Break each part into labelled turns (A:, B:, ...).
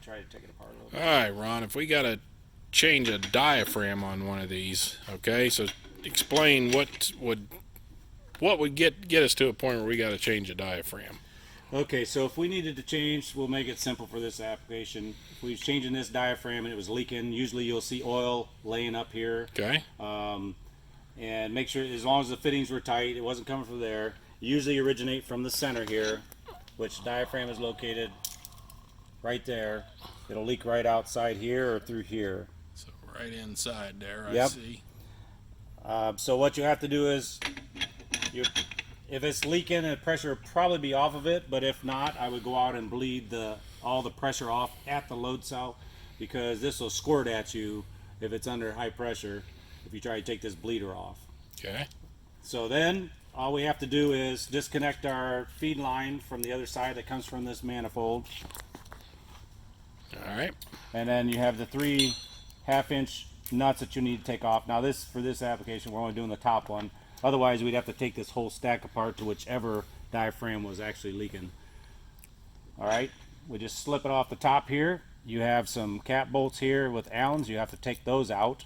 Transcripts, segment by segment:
A: try to take it apart a little bit.
B: All right, Ron, if we got to change a diaphragm on one of these, okay, so explain what would get us to a point where we got to change a diaphragm.
A: Okay, so if we needed to change, we'll make it simple for this application. If we was changing this diaphragm and it was leaking, usually you'll see oil laying up here.
B: Okay.
A: And make sure, as long as the fittings were tight, it wasn't coming from there. Usually originate from the center here, which diaphragm is located right there. It'll leak right outside here or through here.
B: So right inside there,
A: Yep.
B: I see.
A: So what you have to do is, if it's leaking, the pressure will probably be off of it, but if not, I would go out and bleed all the pressure off at the load cell, because this will squirt at you if it's under high pressure if you try to take this bleeder off.
B: Okay.
A: So then all we have to do is disconnect our feed line from the other side that comes from this manifold,
B: All right.
A: and then you have the 3 1/2-inch nuts that you need to take off. Now for this application, we're only doing the top one. Otherwise, we'd have to take this whole stack apart to whichever diaphragm was actually leaking. All right, we just slip it off the top here. You have some cap bolts here with Allens. You have to take those out,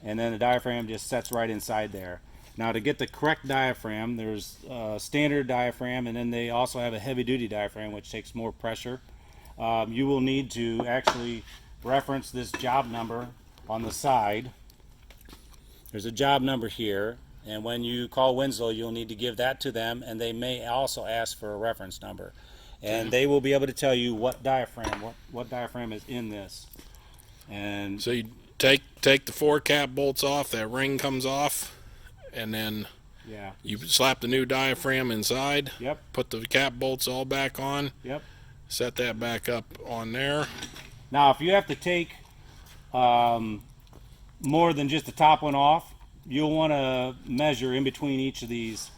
A: and then the diaphragm just sets right inside there. Now, to get the correct diaphragm, there's a standard diaphragm, and then they also have a heavy-duty diaphragm, which takes more pressure. You will need to actually reference this job number on the side. There's a job number here, and when you call Winslow, you'll need to give that to them, and they may also ask for a reference number, and they will be able to tell you what diaphragm is in this. And
B: So you take the 4 cap bolts off, that ring comes off, and then
A: yeah,
B: you slap the new diaphragm inside.
A: yep,
B: Put the cap bolts all back on.
A: yep.
B: Set that back up on there.
A: Now, if you have to take more than just the top one off, you'll want to measure in between each of these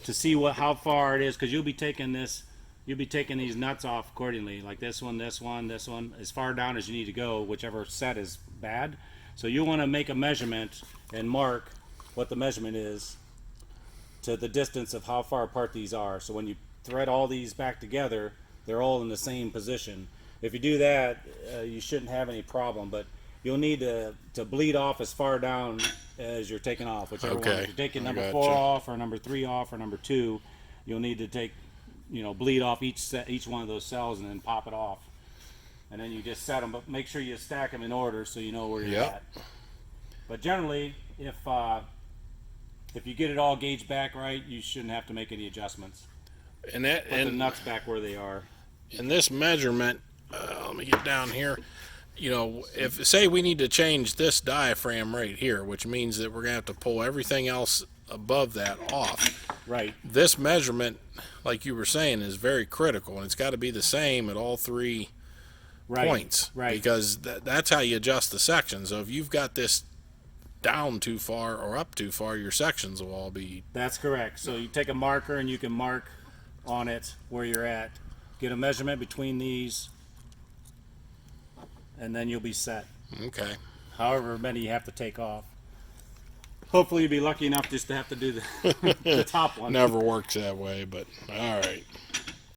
A: to see how far it is, because you'll be taking these nuts off accordingly, like this one, this one, this one, as far down as you need to go, whichever set is bad. So you want to make a measurement and mark what the measurement is to the distance of how far apart these are. So when you thread all these back together, they're all in the same position. If you do that, you shouldn't have any problem, but you'll need to bleed off as far down as you're taking off, whichever one. If you're taking number 4 off, or number 3 off, or number 2, you'll need to take, bleed off each one of those cells and then pop it off. And then you just set them, but make sure you stack them in order so you know where you're at. But generally, if you get it all gauged back right, you shouldn't have to make any adjustments.
B: And
A: Put the nuts back where they are.
B: in this measurement, let me get down here. If say we need to change this diaphragm right here, which means that we're gonna have to pull everything else above that off.
A: Right.
B: This measurement, like you were saying, is very critical, and it's got to be the same at all 3 points.
A: Right.
B: Because that's how you adjust the sections. So if you've got this down too far or up too far, your sections will all be.
A: That's correct. So you take a marker and you can mark on it where you're at. Get a measurement between these, and then you'll be set.
B: Okay.
A: However many you have to take off. Hopefully you'll be lucky enough just to have to do the top one.
B: Never works that way, but all right.